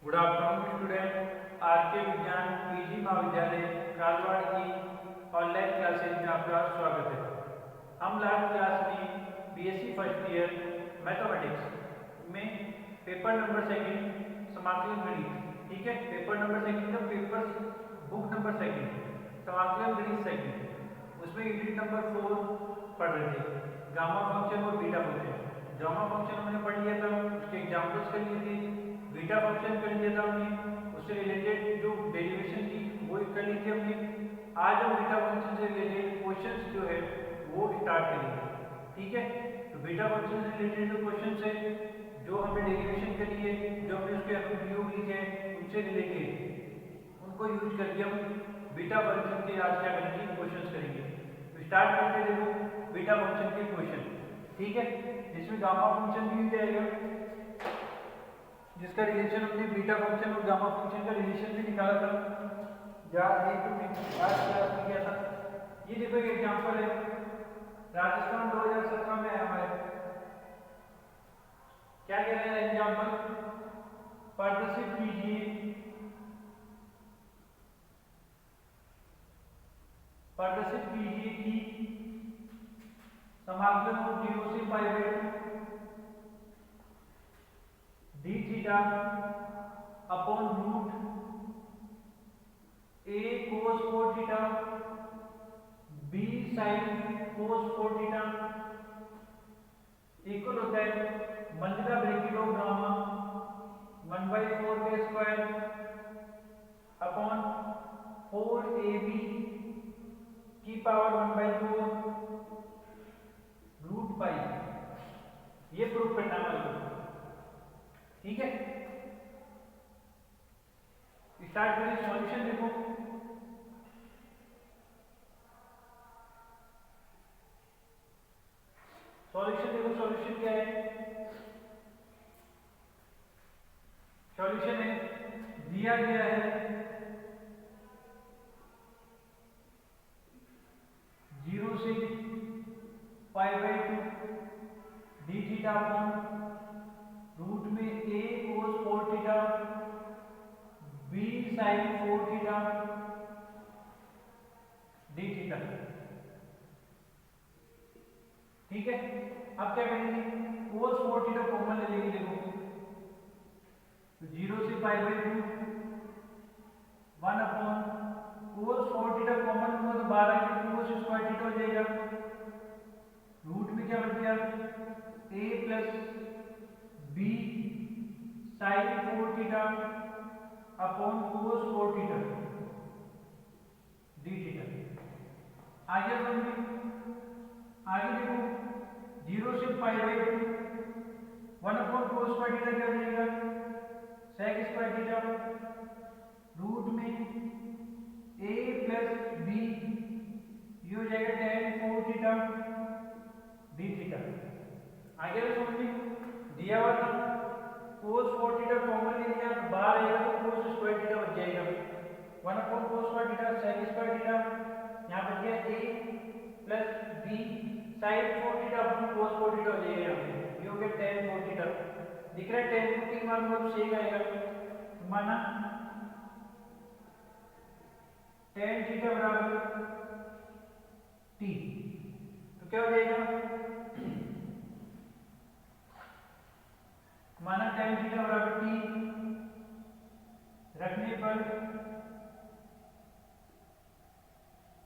Good afternoon student. आज के विज्ञान पीजी महाविद्यालय कालवाड़ की ऑनलाइन क्लासेज में आपका स्वागत है। हम लास्ट क्लास में बीएससी फर्स्ट ईयर मैथमेटिक्स में पेपर नंबर सेकंड समाकलन गणित, ठीक है, पेपर नंबर सेकंड का पेपर बुक नंबर सेकंड समाकलन गणित सेकंड, उसमें यूनिट नंबर 4 पढ़ रहे थे, गामा फंक्शन और बीटा फंक्शन। गामा फंक्शन हमने पढ़ लिया था, उसके एग्जांपल्स कर लिए थे। बीटा फंक्शन कर लिया था हमने, उससे रिलेटेड जो डेरिवेशन थी वो कर ली थी हमने। आज हम बीटा फंक्शन से रिलेटेड क्वेश्चंस जो है वो स्टार्ट करेंगे, ठीक है। तो बीटा फंक्शन से रिलेटेड जो क्वेश्चंस है, जो हमने डेरिवेशन करी है, जो हमने उसके अनुप्रयोग लिखे हैं, उनसे रिलेटेड उनको यूज करके हम बीटा फंक्शन के आज क्या करेंगे, क्वेश्चंस करेंगे। तो स्टार्ट करते हैं, देखो बीटा फंक्शन के क्वेश्चन, ठीक है, जिसमें गामा फंक्शन भी जाएगा, जिसका रिलेशन हमने बीटा फंक्शन और गामा फंक्शन का रिलेशन भी निकाला था, या एक आज क्लास में किया था। ये देखो एक एग्जांपल है, राजस्थान 2017 में आया है। क्या कह रहे हैं एग्जांपल, प्रदर्शित कीजिए कि समाकलन of 0 से pi by 2 d theta upon root a cos 4 theta b sin cos 4 theta equal होता है मंजिला ब्रैकेट ऑफ गामा 1/4 के स्क्वायर अपॉन 4ab की पावर 1/4 रूट पाई। ये प्रूफ करना है, ठीक है। स्टार्ट करें, सॉल्यूशन देखो। सॉल्यूशन क्या है, सॉल्यूशन है दिया गया है 0 से pi by 2 d theta upon root में a cos 4 theta b sin 4 theta d theta, ठीक है। अब क्या करेंगे, cos 4 थीटा कॉमन ले लेंगे, देखो तो 0 से pi by 2 1 upon cos 4 theta common हुआ तो 12 के cos स्क्वायर थीटा हो जाएगा। रूट में क्या बच गया, a plus b sine 4 theta upon cos 4 theta d theta. आगे समझिए, आगे देखो 0 से pi by 2 1 upon cos square theta क्या हो जाएगा, sec स्क्वायर थीटा रूट में a प्लस b ये हो जाएगा tan 4 थीटा डी थीटा। आगे तो समझिए, दिया हुआ था cos 4 थीटा कॉमन ले लिया, बाहर आएगा तो cos स्क्वायर थीटा बच जाएगा 1 upon cos square theta sec square theta, यहाँ बच गया a plus b sin 4 theta upon cos 4 theta हो जाएगा, यहाँ पे ये हो गया tan 4 थीटा। दिख रहा है tan को की मान मतलब sec आएगा, माना tan थीटा बराबर t, तो क्या हो जाएगा, माना tan थीटा बराबर t रखने पर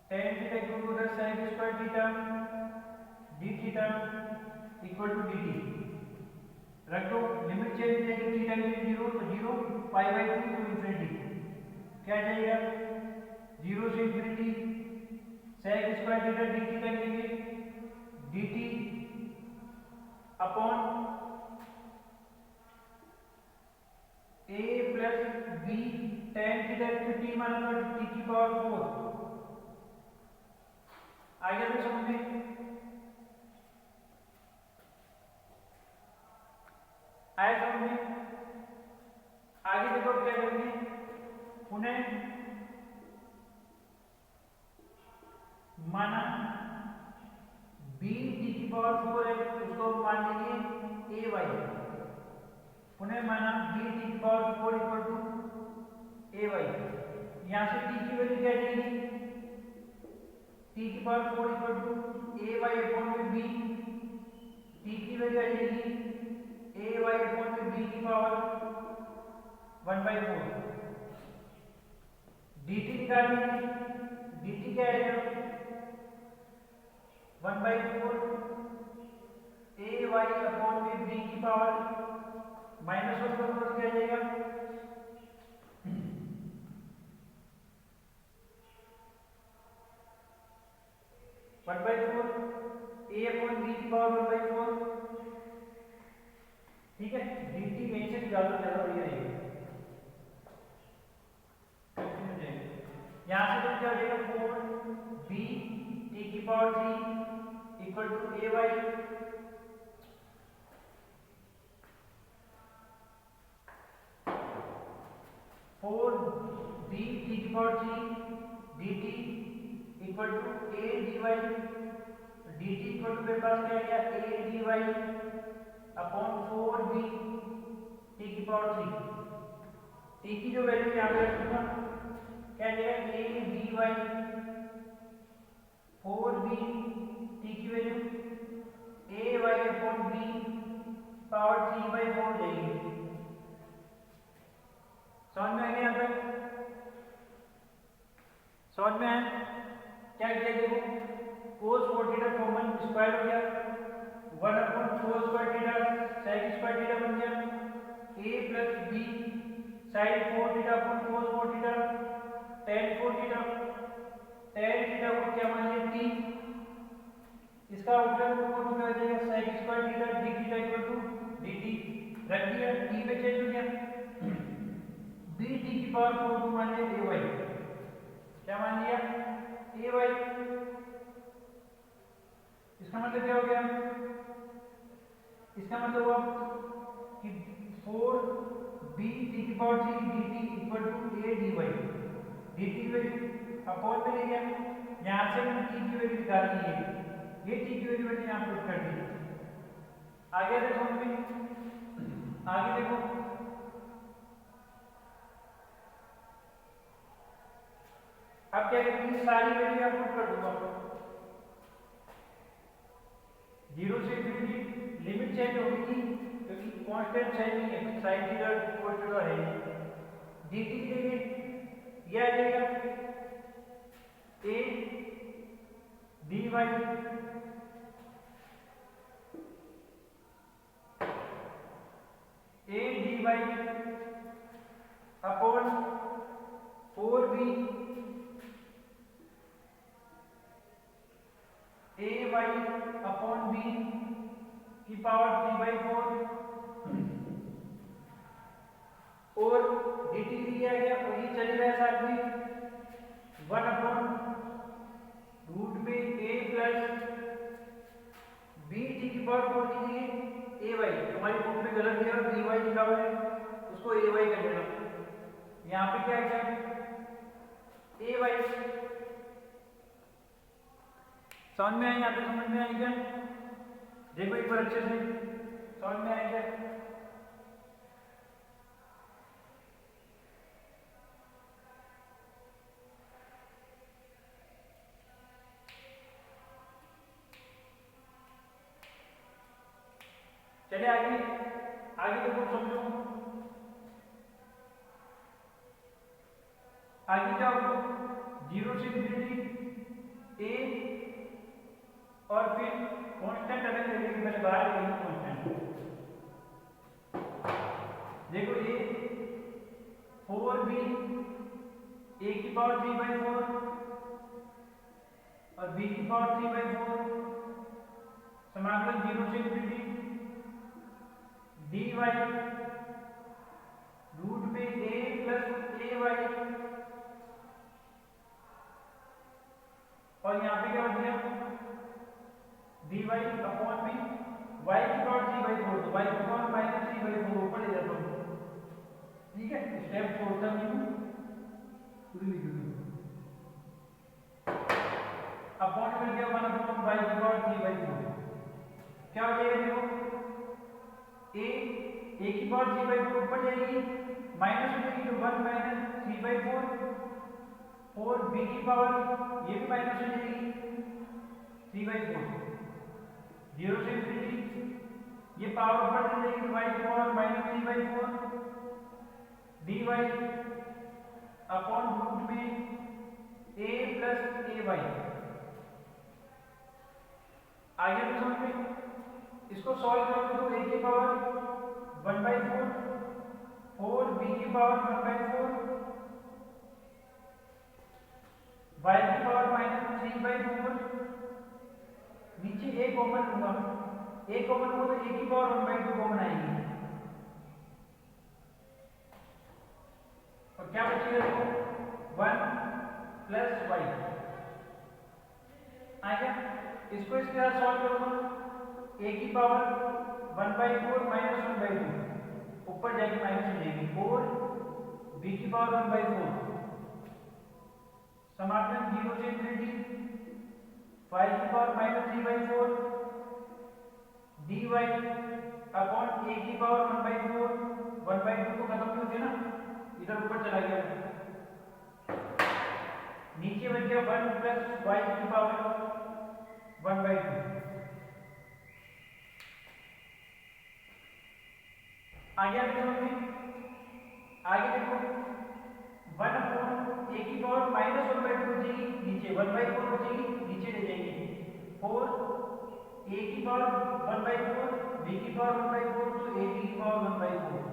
tan theta equal to sin square theta d theta equal to dt। रख दो, लिमिट चेंज हो जाएगी, थीटा की 0 तो 0 पाई बाई 2 टू इंफिनिटी, क्या जाएगा 0 से infinity sec square theta d theta लेंगे dt upon a plus b tan theta तो t मान लो t की पावर 4। आगे भी समझिए, आए समझिए, आगे देखो क्या करेंगे, उन्हें माना b t की पावर 4 है, उसको मान लीजिए ay पुनः माना b टी की power 4 equal to a y. यहाँ से t की वैल्यू क्या जाएगी, t की power 4 equal to a y upon में b, t की वैल्यू आ जाएगी ए वाई अपॉन में b की पावर 1/4। dt निकालनी है, dt क्या आएगा 1/4 ए वाई अपॉन में b की पावर -1 पर क्या आ जाएगा 1/4 a अपॉन b की पावर 1/4। ठीक है, dt में से ज्यादा बढ़िया रहेगा। यहाँ से तो क्या हो जाएगा 4b t की power 3 equal to a y. Four b t की power 3 d t equal to a d y. D t equal to मेरे पास क्या गया a d y upon 4b t की पावर 3। टी की जो वैल्यू यहाँ पे रखूंगा क्या जाएगा a d y 4b t की value a y upon b power 3/4 जाएगी। समझ में आ गया? यहाँ तक समझ में आया? क्या किया देखो, cos 4 थीटा कॉमन स्क्वायर हो गया 1 upon 4 square theta sec square theta बन गया a plus b sin 4 theta upon cos 4 theta tan 4 theta. tan theta को क्या मान लिया t, इसका आउटलाइन को क्या हो जाएगा sec square theta d theta equal to dt। रख दिया, t में चेंज हो गया b t की पावर 4 को मान लिया ए वाई। क्या मान लिया ए वाई। इसका मतलब क्या हो गया, इसका मतलब हुआ कि 4 b t की power 3 dt equal to a d y. D t की वैल्यू अपॉन में ले गया, यहाँ से मैंने t की वैल्यू निकालनी है, ये t की वैल्यू मैंने यहाँ पुट कर दी। आगे देखो समझ में, आगे देखो अब क्या करेंगे सारी वैल्यू आप पुट कर दूंगा। 0 से इंफिनिटी लिमिट चेंज होगी क्योंकि कांस्टेंट है नहीं है, sin थीटा cos थीटा है। dt के लिए ये आ जाएगा a dy a dy upon 4b a y upon b की पावर 3/4 और डी टी दिया गया और ये चल रहा है साथ में 1 अपॉन रूट में ए प्लस बी टी की पावर 4 कीजिए ए वाई। हमारी बुक में गलत दिया बी वाई लिखा हुआ है, उसको ए वाई कर देना। यहाँ पे क्या है ए वाई। समझ में आया? यहाँ पे समझ में आई क्या? देखो एक बार अच्छे से समझ में आया क्या? चलिए आगे आगे देखो समझो। आगे क्या होगा 0 से इंफिनिटी ए और फिर कांस्टेंट अगर लेंगे मैंने बाहर लिखी कांस्टेंट। देखो ये 4b a की पावर 3/4 और b की पावर 3/4 समाकलन 0 से इंफिनिटी dy रूट में a प्लस ए वाई। और यहाँ पे क्या हो गया dy अपॉन b y की पावर 3/4 तो y की पावर -3/4 ऊपर ले जाता हूँ। ठीक है, स्टेप छोड़ता नहीं हूँ पूरी लिख दूँ। अपॉन में क्या 1 अपॉन y की पावर 3/4 क्या हो जाएगा देखो a की पावर 3/4 ऊपर जाएगी, माइनस हो जाएगी तो 1 माइनस 3/4, और b की पावर ये भी माइनस हो जाएगी 3/4, 0 से इंफिनिटी, ये पावर ऊपर चली जाएगी तो y की power minus 3/4 dy upon root में a प्लस ए वाई। आगे भी समझ में, इसको सॉल्व करोगे तो a की पावर 1/4 और b की पावर 1/4, y की पावर माइनस 3/4, नीचे a कॉमन लूंगा, a कॉमन हो तो a की पावर 1/2 कॉमन आएगी, और क्या बचेगा देखो 1 प्लस वाई आ गया। इसको इसके साथ सॉल्व करूंगा, a की पावर 1/4 माइनस 1/2 ऊपर जाएगी माइनस हो जाएगी, और b की पावर 1/4 समाकलन 0 से इंफिनिटी, y की power minus 3/4 dy upon a की पावर 1/4, 1/2 तो खत्म हो गया ना, इधर ऊपर चला गया, नीचे बच गया 1 प्लस y की पावर 1/2। आगे आगे देखो 1 अपॉन a की पावर माइनस 1/2 बचेगी, नीचे 1/4 बचेगी, नीचे ले जाएंगे, और a की पावर 1/4 b की पावर 1/4 तो ab की पावर 1/4।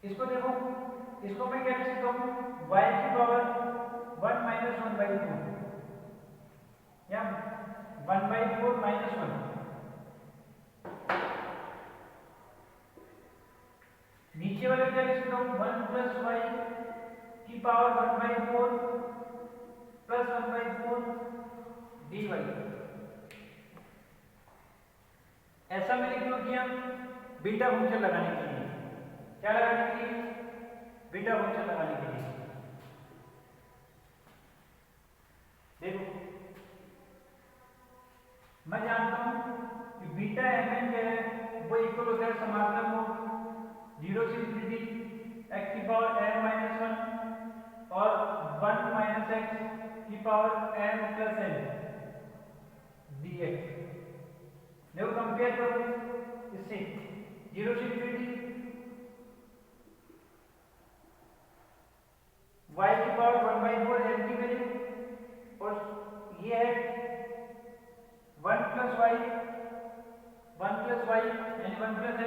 इसको देखो, इसको मैं क्या लिख सकता हूँ, y की पावर 1 माइनस 1/2 या 1/4 माइनस 1, नीचे वाले क्या लिख सकता हूँ 1 प्लस y की पावर 1/4 प्लस 1/4 dy। ऐसा मैंने क्यों किया, बीटा फंक्शन लगाने के लिए, क्या लगाने के लिए, बीटा फंक्शन लगाने के लिए। देखो मैं जानता हूं कि बीटा mn क्या है, वो इक्वल होता है समाकलन को 0 से इंफिनिटी x की पावर n माइनस 1 और 1 माइनस x की power n plus n dx। देखो कंपेयर करो इससे, 0 से इंफिनिटी y की पावर 1/4 n की वैल्यू, और ये है 1 प्लस y यानी 1 प्लस x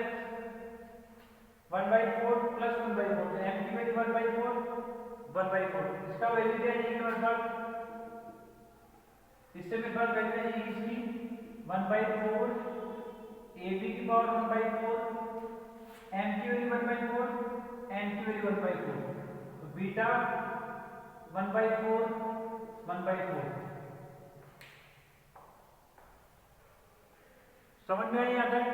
1/4 प्लस 1/4, तो m की वैल्यू 1/4, इसका वैल्यू क्या है मेरे पास, इससे मेरे पास वैल्यू है इसकी 1/4 ab की पावर 1/4, m की वैल्यू 1/4, n की वैल्यू 1/4, तो बीटा 1/4 समझ में नहीं आता है।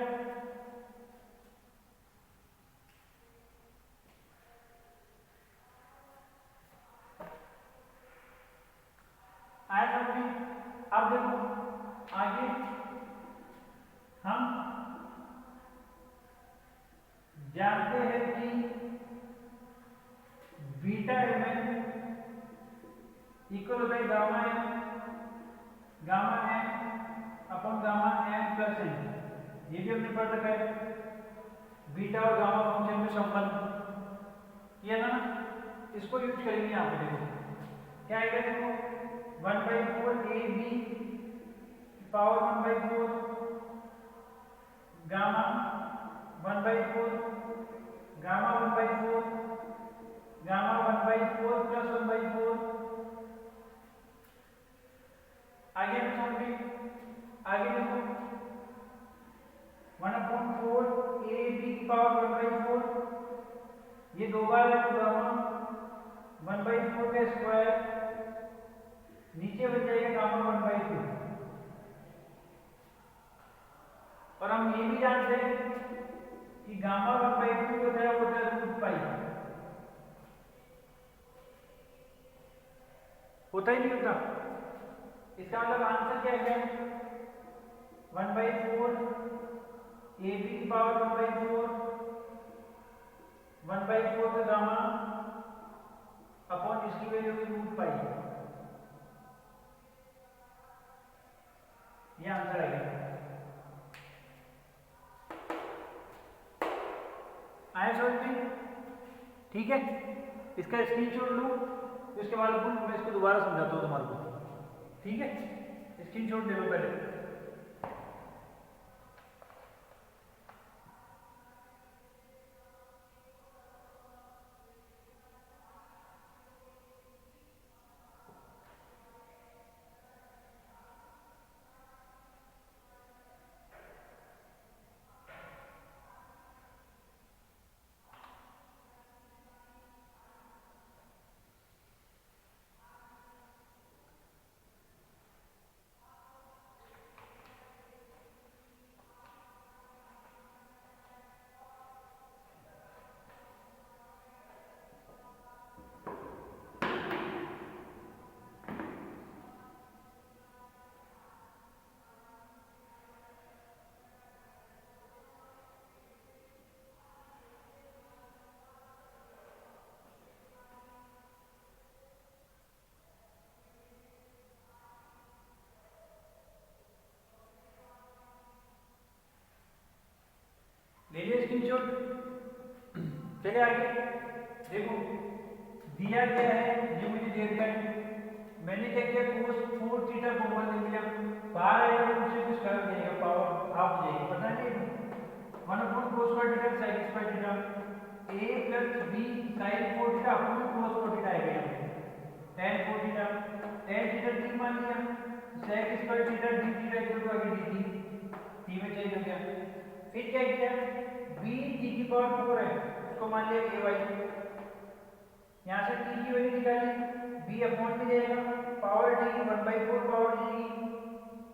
आया समझ में। अब देखो आगे हम जानते हैं कि बीटा mn इक्वल होता है gamma n upon gamma m plus n, ये भी हमने पढ़ रखा है, बीटा और गामा फंक्शन में संबंध किया था ना, इसको यूज करेंगे यहाँ पे। देखो क्या आएगा, देखो 1/4 ab power 1/4 gamma 1/4 gamma 1/4 gamma 1/4 plus 1/4। आगे आगे देखो 1/4 a b की पावर 1/4, ये दो बार है तो गामा 1/4 का स्क्वायर, नीचे बच जाएगा गामा 1/2। और हम ये भी जानते हैं कि गामा 1/2 होता है रूट पाई, होता ही नहीं होता। इसका मतलब आंसर क्या है, 1/4 ए बी की पावर 1/4 का गामा अपॉन इसकी वैल्यू की रूट पाई। ये आंसर आ गया। आया समझ में? ठीक है, इसका स्क्रीनशॉट लो, उसके बाद मैं इसको दोबारा समझाता हूँ तुम्हारे को। ठीक है, स्क्रीनशॉट ले लो पहले। ले लिया स्क्रीनशॉट। चलिए आगे देखो, दिया गया है, ये मुझे दे दिया है, मैंने क्या किया, cos 4 थीटा कॉमन ले लिया, बाहर आएगा तो मुझे कुछ कर देगा, पावर हाफ हो जाएगी, पता नहीं 1/cos square theta sin square theta a plus b sin 4 theta upon cos 4 theta आएगा यहाँ पे tan 4 theta, tan theta t मान लिया, sec square theta d theta equal to आगे dt, t में चेंज हो गया। फिर क्या किया, b t की पावर 4 है, उसको मान लिया ay, यहाँ से t की वैल्यू निकाली, b अपॉन में जाएगा, पावर t 1/4 पावर t,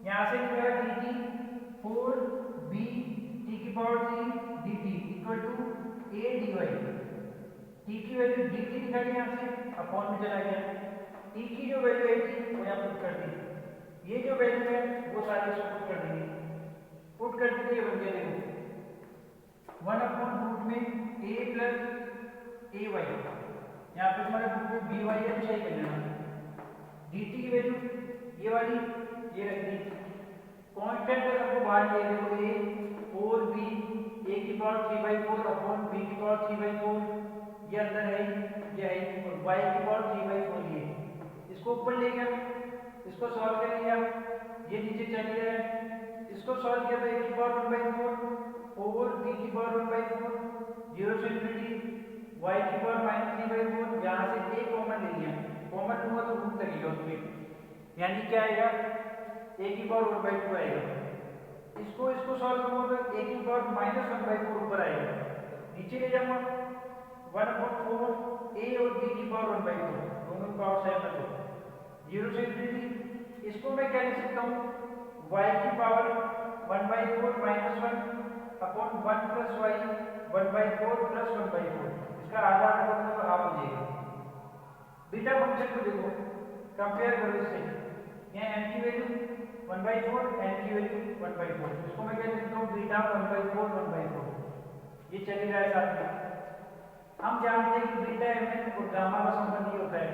यहाँ से निकाला dt 4 b t की power 3 dt equal to a dy, t की वैल्यू dt निकाली यहाँ से, अपॉन में चला गया, t की जो वैल्यू है थी वो यहाँ पुट कर दी, ये जो वैल्यू है वो सारी इसको पुट कर देंगे, पुट कर दी, ये बन गया देखो 1/रूट में a प्लस ay, यहाँ पे तुम्हारे बुक में बी वाई है तो सही कर लेना, dt की वैल्यू ये वाली ये रख दी, कांस्टेंट अगर आपको बाहर ले देखो a और b, a की पावर 3/4 अपॉन b की पावर 3/4, ये अंदर है, ये है, और y की पावर 3/4 ये, इसको ऊपर ले गया, इसको सॉल्व कर लिया, ये नीचे चल गया है, इसको सॉल्व किया तो a की पावर 1/4 और b की पावर 1/4, 0 से इंफिनिटी, y की पावर -3/4, यहाँ से a कॉमन ले लिया, कॉमन हुआ तो रूट लगेगा उसमें, यानी क्या आएगा, a की पावर 1/2 आएगा, इसको सॉल्व करूंगा तो a की पावर -1/4 ऊपर आएगा, नीचे ले जाऊंगा 1/4 a और b की पावर 1/4, दोनों की पावर सेम रखो, 0 से इंफिनिटी, इसको मैं क्या लिख सकता हूँ, y की power 1/4 -1 upon 1 plus y 1/4 plus 1/4, इसका आधा आधा तो हाफ हो जाएगा। बीटा फंक्शन को देखो, कंपेयर करो इससे, यहाँ m की वैल्यू 1/4, n की वैल्यू 1/4, इसको मैं क्या लिखता हूँ, बीटा 1/4 1/4, ये चली रहा है साथ में। हम जानते हैं कि बीटा mn और गामा का संबंध ये होता है,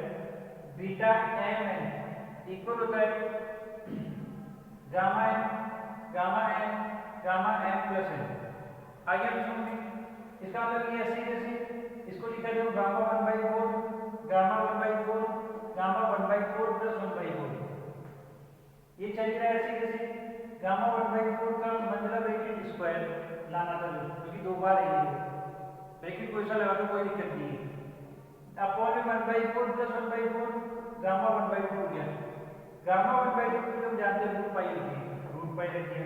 बीटा mn इक्वल होता है gamma n gamma m plus n। आगे हम सुनेंगे, इसका मतलब ये ऐसे जैसे इसको लिखा जाए गामा 1/4 गामा 1/4 गामा 1/4 प्लस 1/4, ये चल रहा है ऐसे जैसे गामा 1/4 का मतलब ब्रैकेट स्क्वायर लाना था, क्योंकि दो बार है ये ब्रैकेट कोई सा लगा तो कोई दिक्कत नहीं है, अपॉन में 1/4 प्लस 1/4 गामा 1/4 हो गया, गामा 1/4 को हम जानते हैं रूट पाई होती है, रूट पाई लगती है,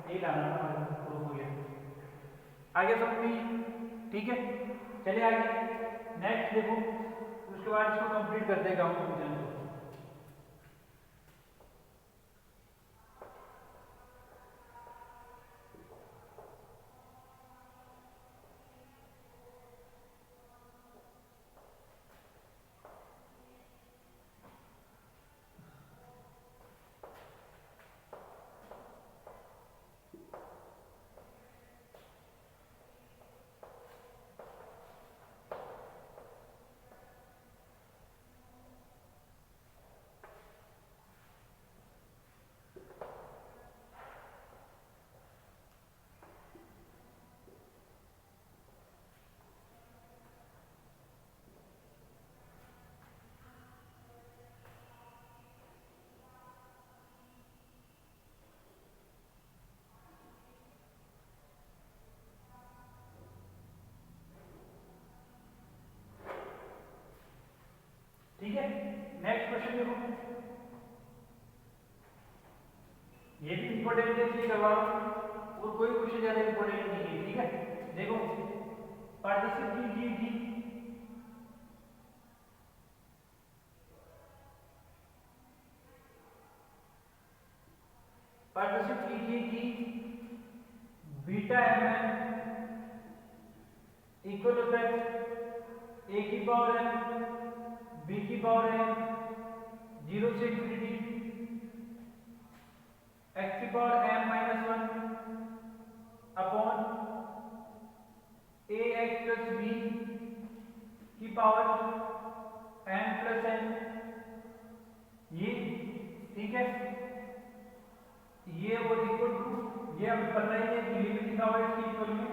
यही लाना था, प्रूफ हो गया। आगे समझिए, ठीक है, चलिए आगे नेक्स्ट देखो, उसके बाद इसको कंप्लीट कर देगा हम फंक्शन को। करवा रहा हूँ और कोई क्वेश्चन ज्यादा इंपॉर्टेंट नहीं है, ठीक है। देखो पार्टिसिपेट कीजिए कि बीटा एम एन इक्वल होता है ए की पावर एन बी की पावर एन 0 से इंफिनिटी एक्स की पावर एम माइनस 1 अपॉन ए एक्स प्लस बी की पावर एन प्लस एन, ये ठीक है। ये और इक्वल टू, ये हमें पता ही है कि लिमिट लिखा हुआ है इसकी इक्वल में,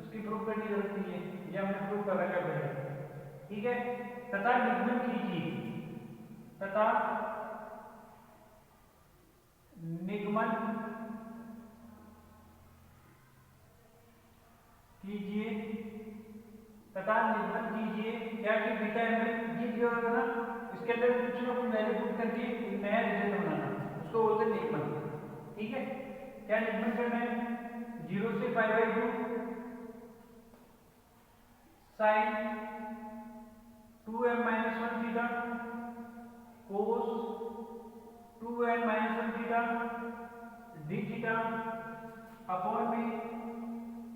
उसकी प्रूफ करने की जरूरत नहीं है, ये हमने प्रूफ कर रखा है, ठीक है। तथा निगमन कीजिए, तथा निगमन कीजिए, तथा निगमन कीजिए क्या कि बीटा एम एन ये जो है ना, इसके अंदर कुछ ना कुछ वैल्यू पुट करके एक नया रिजल्ट बनाना, उसको बोलते हैं निगमन, ठीक है। क्या निगमन करना है, 0 से π/2 sine 2m-1 theta cos 2n-1 theta d theta upon में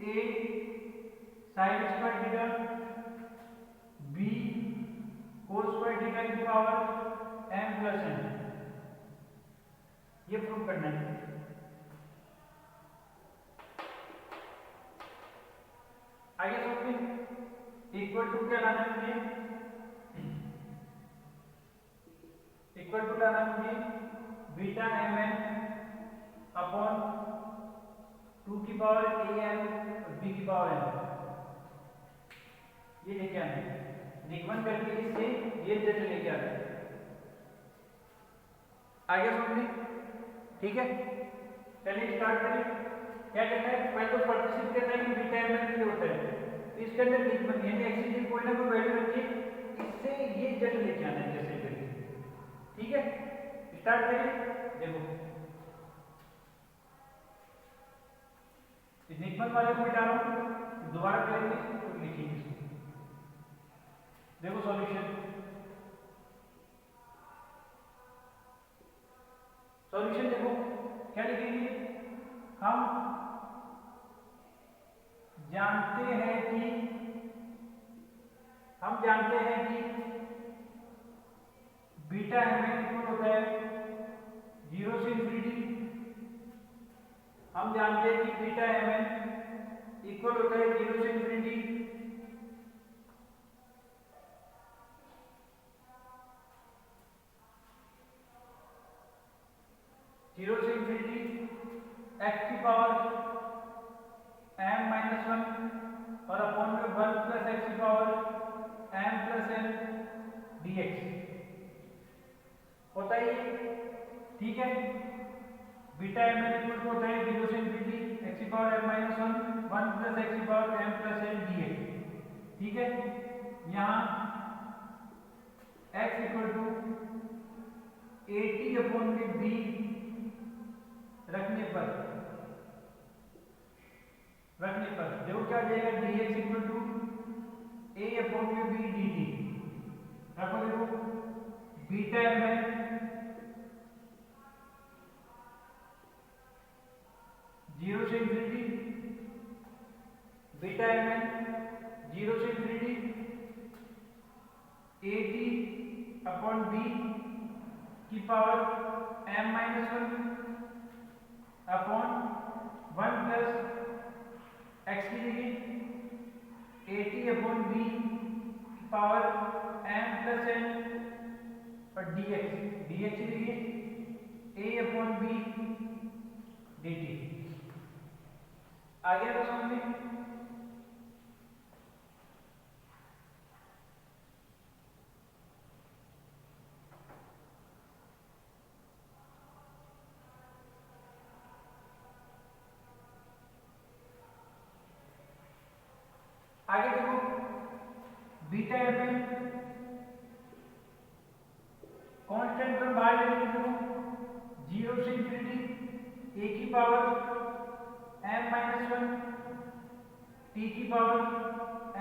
a sine square theta b cos square theta की पावर m प्लस n, ये प्रूव करना है। आगे समझिए, इक्वल टू क्या लाना है मुझे, इक्वल टू लाना मुझे बीटा एम एन अपॉन 2 की पावर ए एन और बी की पावर एन, ये लेके आना है। निगमन करके इससे ये रिजल्ट लेके आना है। आगे समझिए, ठीक है। चलिए स्टार्ट करें। क्या कहना है, पहले तो पार्टिसिपेट करना है कि बीटा एम एन क्या होता है, तो इसके अंदर निगमन यानी एक्स की कोई ना कोई वैल्यू रखिए, इससे ये रिजल्ट लेके आना है जैसे करके, ठीक है। स्टार्ट करें। देखो इस निगमन वाले को मिटा रहा हूं, दोबारा करेंगे तो लिखेंगे इसको। देखो सॉल्यूशन, सॉल्यूशन देखो क्या लिखेंगे, हम जानते हैं कि बीटा एम एन इक्वल होता है 0 से इंफिनिटी, हम जानते हैं कि बीटा एम एन इक्वल होता है 0 से इंफिनिटी एक्स की पावर m-1 और अपॉन में 1 प्लस एक्स की power m plus n dx होता है, ठीक है। बीटा एम एन इक्वल होता है 0 से इंफिनिटी एक्स की पावर m-1 1 प्लस एक्स की power m plus n dx, ठीक है। यहाँ x इक्वल टू 80 अपॉन में b रखने पर देखो क्या आ जाएगा, dx equal to a upon में b dt। रखो, देखो बीटा एम एन जीरो से इंफिनिटी, बीटा एम एन 0 से इंफिनिटी 80 अपॉन b की power m-1 upon 1 plus x की जगह 80 अपॉन बी की पावर m प्लस n और dx की जगह a अपॉन b dt। आगे तो समझ में, आगे देखो बीटा एम एन कांस्टेंट पर बाहर ले लेंगे, देखो 0 से इंफिनिटी ए की power m minus one, t की power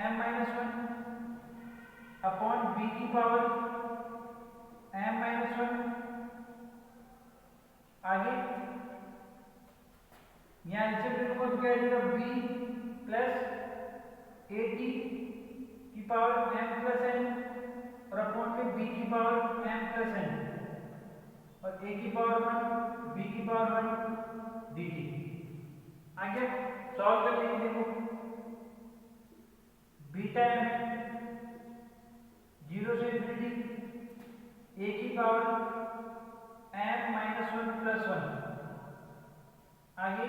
m minus one upon b की पावर m माइनस वन। आगे यहाँ इंटीग्रेट को क्या जाएगा, b प्लस ए टी की पावर m प्लस n और अपॉन में b की पावर m प्लस n और a की पावर वन, b की पावर वन dt। आगे सॉल्व कर लीजिए। देखो बीटा m 0 से इंफिनिटी a की power m minus one plus one. आगे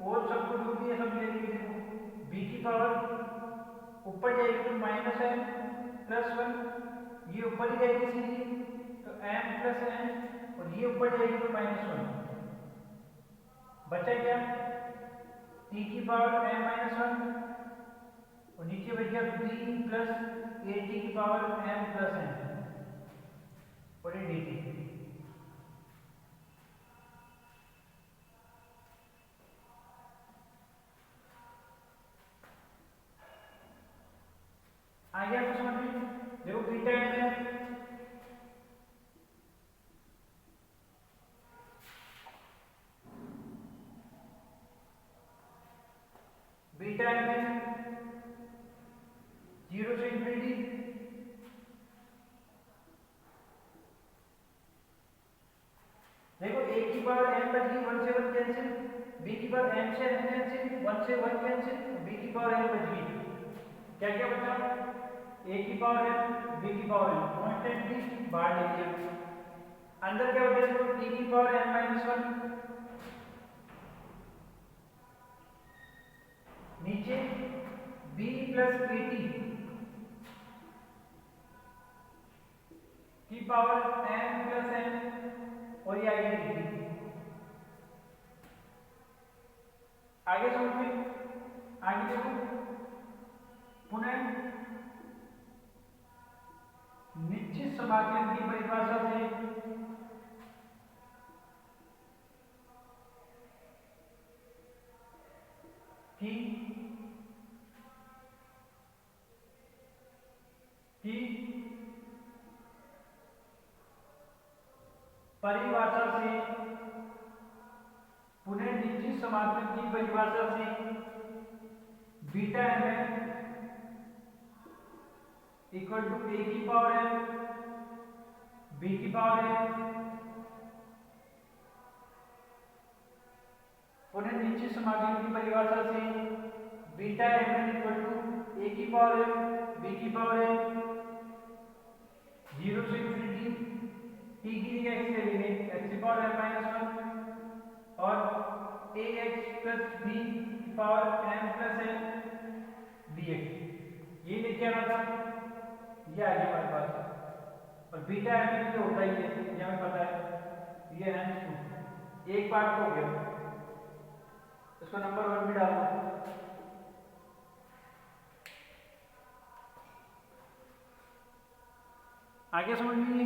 और सबको जो भी है सब ले लीजिए। देखो b की पावर ऊपर जाएगी तो माइनस m प्लस वन, ये ऊपर ही जाएगी सीधी तो m प्लस n और ये ऊपर जाएगी तो माइनस वन। बचा क्या, t की पावर m माइनस वन और नीचे बच गया b प्लस ए टी की पावर m प्लस n और ये dt। आगे आपको समझ में देखो बीटा m है, बीटा m है 0 से इंफिनिटी देखो a की पावर m बच गई, 1 से 1 कैंसिल, b की पावर m से n कैंसिल, 1 से 1 कैंसिल, b की पावर n बच गई। क्या क्या बचा, a की पावर m, b की पावर n कांस्टेंटली बाहर ले लिया। अंदर क्या बचा, देखो t की पावर m माइनस वन, नीचे b प्लस ए टी की पावर m प्लस n और ये आगे dt। आगे समझिए, आगे देखो पुनः निश्चित समाकलन की परिभाषा से कि परिभाषा से पुनः निश्चित समाकलन की परिभाषा से beta m equal to a की पावर m, b की पावर m, पुनः निश्चित समाकलन की परिभाषा से beta m equal to a की पावर m, b की पावर m, 0 से इंफिनिटी t की जगह x ले लेंगे, x की पावर m माइनस वन और ax प्लस b की power m plus n dx। ये लेके आना था, ये आ गया हमारे पास। और बीटा m तो होता ही है, ये हमें पता है, ये है एक पार्ट हो गया, इसको नंबर वन भी डाल दो। आगे समझ लीजिए,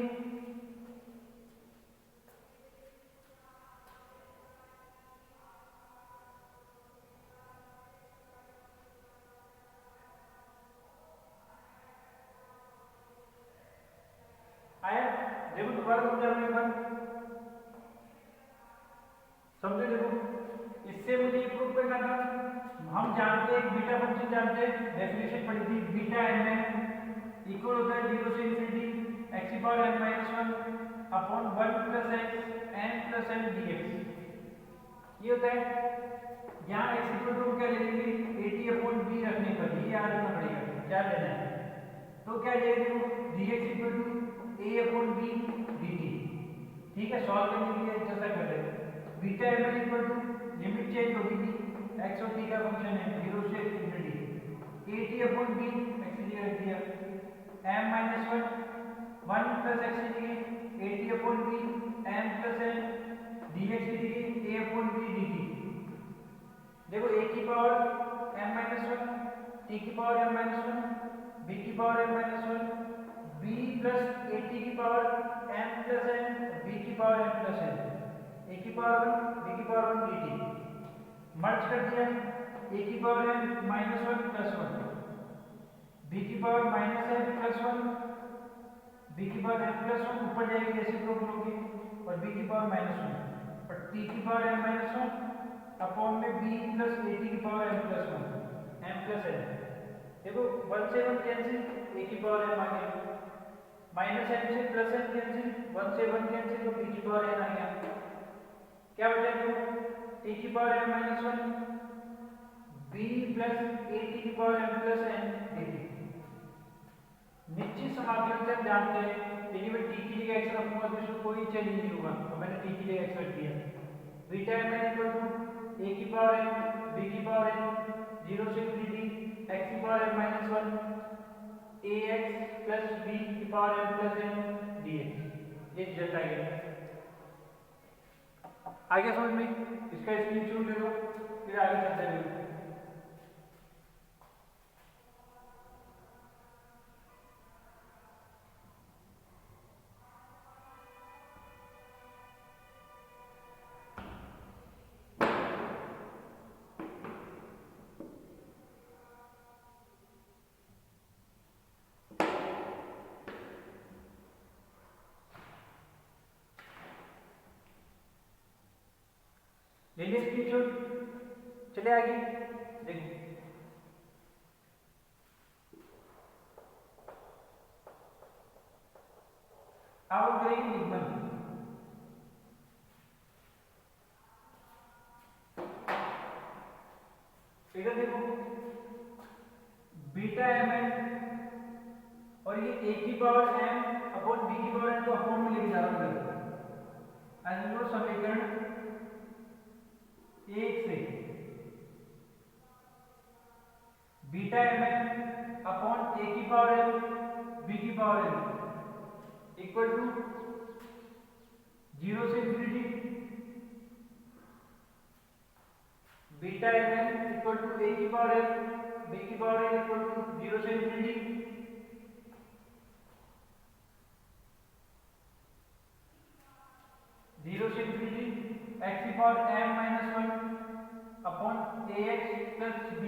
आया। देखो दोबारा समझा एक बार, समझो। देखो इससे मुझे ये प्रूफ करना था, हम जानते हैं बीटा फंक्शन जानते हैं, डेफिनेशन पढ़ी थी, बीटा m है इक्वल होता है 0 से इंफिनिटी x की power m minus one upon 1 plus x n plus n dx। ये होता है, यहाँ x इक्वल टू क्या ले लेंगे, a t अपॉन b रखने पर ये याद रखना पड़ेगा क्या लेना है। तो क्या जाएगा, dx equal to a upon b dt। ठीक है, सॉल्व करने के लिए जैसा कर रहे हैं, beta m equal to limit change होगी थी, x और t का फंक्शन है 0 से infinity, a t upon b x की जगह रख दिया, m minus one 1 plus x की जगह a t upon b m plus n dx की जगह a अपॉन b dt। देखो a की power m minus one, t की power m minus one, b की power m minus one, b plus a t की power m plus n, b की power m plus n। ए की power 1 b की power 1 dt। Merge कर दिया a की power n minus 1 plus 1 b की power minus n plus 1 b की power n plus 1 ऊपर जाएगी रेसिप्रोकल होगी और बी की पावर माइनस 1 और टी की पावर n माइनस 1 अपॉन में बी प्लस ए टी की power n plus 1 m plus n। देखो 1 से 1 कैंसिल ए की पावर m आ गया माइनस n से प्लस n कैंसिल 1 से 1 कैंसिल तो बी की पावर n आ गया। क्या बचा देखो टी की power m minus 1 b plus a t की power m plus n dt। निश्चित समाकलन से हम जानते हैं यदि मैं टी की जगह x रखूंगा तो इसमें कोई चेंज नहीं होगा तो मैंने टी की जगह x रख दिया। Beta m equal to a की पावर n b की पावर n 0 से dt x की power m minus 1 ax plus b की power m plus n dx। ये रिजल्ट आ गया। आगे समझ में इसका स्क्रीनशॉट ले लो फिर आगे चलते रहो। ले लिया स्क्रीनशॉट चले आगे देखो अब हम करेंगे निगमन। इधर देखो बीटा एम एन और ये ए की पावर एम अपॉन बी की पावर एन को अपॉन में लेके जा रहा हूँ समीकरण एक से beta m n upon a की पावर एन बी की पावर एन इक्वल टू 0 से infinity beta m n equal to a की पावर एन बी की पावर एन इक्वल टू 0 से इंफिनिटी 0 से इंफिनिटी x की power m minus 1 upon ax plus b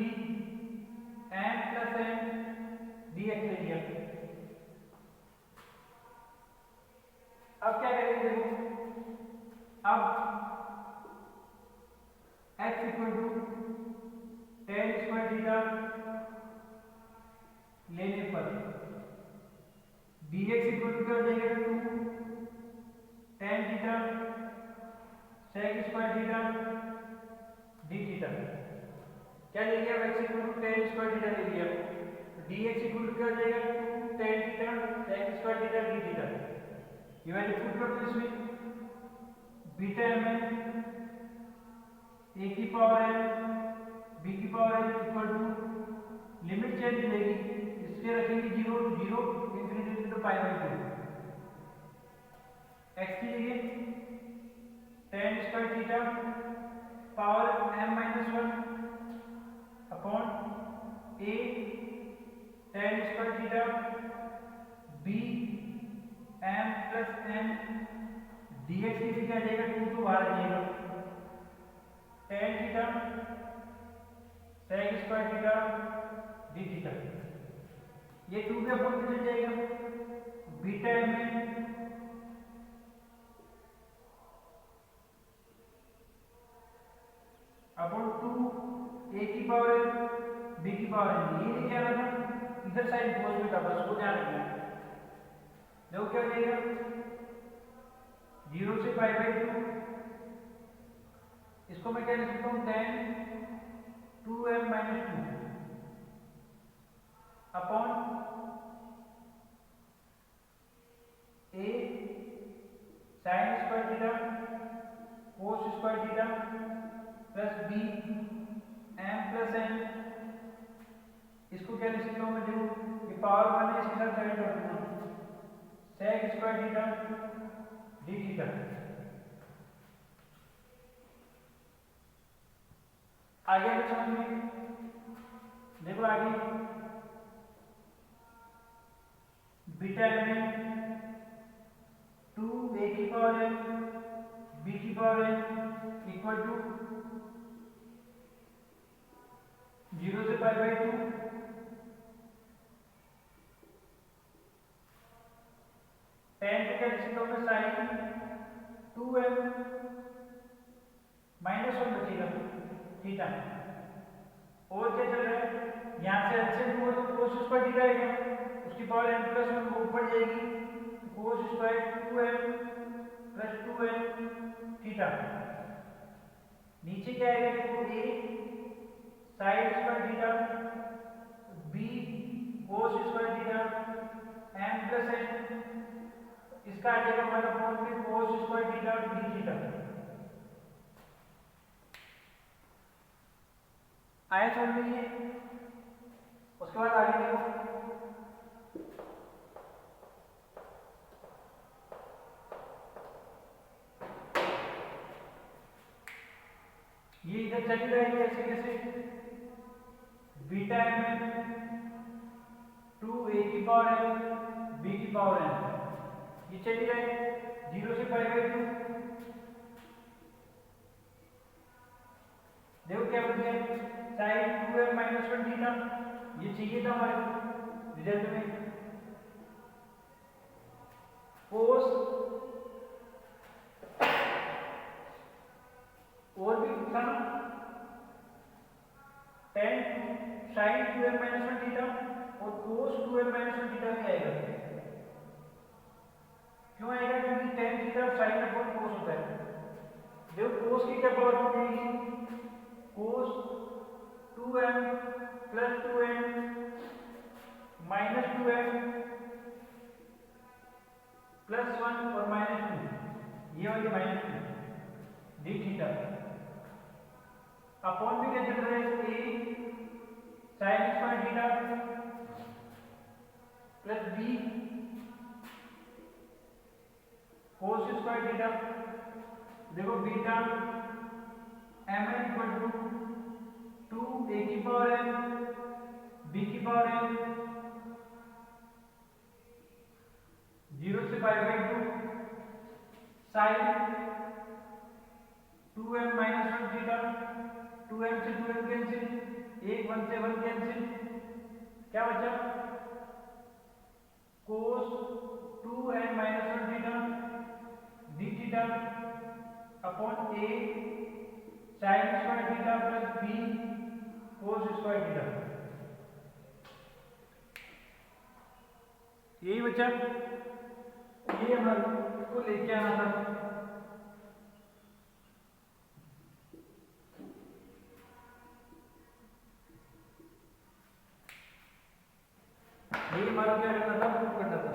m plus n dx ले लिया। अब क्या करेंगे देखो अब x equal to tan square theta लेने पर dx इक्वल टू क्या हो जाएगा 2 tan theta sec square theta d theta. क्या ले लिया x equal to tan square theta ले लिया dx इक्वल टू क्या हो जाएगा 2 tan theta sec square theta d theta. ये वैल्यू पुट कर दो इसमें बीटा एम एन ए की पावर एन बी की power n equal to limit change मिलेगी इसलिए रखेंगे 0 0 infinity to pi by 2 x की जगह tan square theta power m minus 1 upon a tan square theta b m plus n dx की जगह आ जाएगा 2 तो बाहर आ जाएगा tan theta sec square theta d theta. ये 2 के अपॉन में चल जाएगा बीटा m अपॉन 2 a की पावर n b की पावर n। ये नहीं क्या था इधर साइड पॉजिटिव था बस वो ध्यान रखना। देखो क्या हो जाएगा 0 से पाई बाई 2 इसको मैं क्या लिख सकता हूँ tan 2m minus 2 upon a sin square theta cos square theta plus b m plus n। इसको क्या लिख सकता हूँ मैं देखो ये पावर 1 है इसके साथ ऐड कर दूंगा sec square theta d theta. आगे हम समझेंगे देखो आगे बीटा एम एन 2 a की पावर n बी की पावर एन इक्वल टू 0 से पाई बाई 2 टेन को कैंसिल करोगे साइन 2m -1 बचेगा थीटा। और क्या चल रहा है, यहाँ से एलसीएम हुआ तो cos स्क्वायर थीटा आएगा, उसकी पावर n प्लस 1 वो ऊपर जाएगी, cos square 2m plus 2n theta. नीचे क्या आएगा, देखो a sine square theta, b cos square theta, m plus n, इसका आ जाएगा हमारा फॉर्म में cos square theta d theta. आया समझ में ये। उसके बाद आगे देखो, ये इधर चली रहेगी ऐसे कैसे, बीटा एम एन 2 a की पावर n b की पावर n, ये चली रहे 0 से पाई बाई 2। देखो क्या बन गया, साइन 2m -1 थीटा, ये चाहिए था हमारे रिजल्ट में। कोस और भी था ना, tan साइन 2m -1 थीटा और कोस 2m -1 थीटा भी आएगा। क्यों आएगा, क्योंकि tan थीटा साइन अपॉन कोस होता है। देखो कोस की क्या पावर हो जाएगी, कोस 2m plus 2n minus 2m plus 1 और -2, ये वाली -2 डी थीटा अपॉन भी क्या चल रहा है, a sine square theta plus b cos square theta. देखो beta m n equal to 2 a की पावर n b की पावर n 0 से pi by 2 sine 2m -1 theta, 2m से 2m कैंसिल, 1 से 1 कैंसिल, क्या बचा, कोस 2m -1 theta d theta upon a sine square theta plus b cos square theta. यही बचा, ये हमारे को लेके आना था। ये हमारा क्या करना था, प्रूव करना था।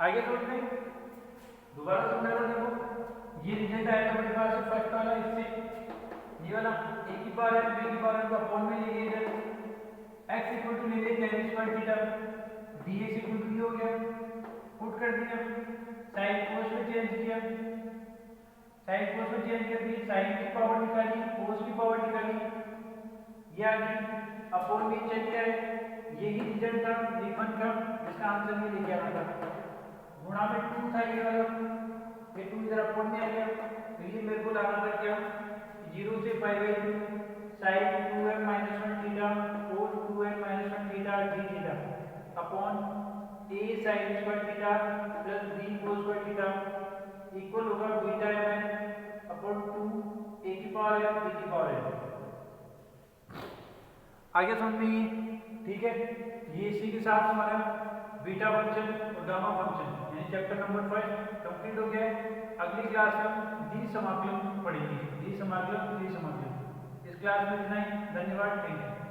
आगे सोच में दोबारा समझा रहा, देखो ये रिजल्ट आया था मेरे पास फर्स्ट वाला, इससे ये वाला a की पावर n b की पावर n को अपॉन में लेंगे, इधर x इक्वल टू ले लेंगे tan square theta, dx equal to हो गया, पुट कर दिया, साइन कोस में चेंज किया, साइन कोस में चेंज कर दी, साइन की पावर निकाली, कोस की पावर निकाली, ये आ गई, अपॉन में चेंज किया है, यही रिजल्ट था निबंध का, इसका आंसर ये लेके आना था। गुणा में 2 था ये वाला, ये 2 इधर अपॉन में आ गया, तो ये मेरे को लाना था क्या, 0 से pi by 2 sine 2m -1 theta cos 2m -1 theta d theta upon a sine square theta plus b cos square theta equal होगा बीटा mn अपॉन 2 a की पावर n b की पावर n। आगे समझ में, ठीक है, ये इसी के साथ हमारा बीटा फंक्शन और गामा फंक्शन यानी चैप्टर नंबर 5 कंप्लीट हो गया है। अगली क्लास में हम द्विसमाकलन पढ़ेंगे, द्विसमाकलन। इस क्लास में इतना ही, धन्यवाद, थैंक यू।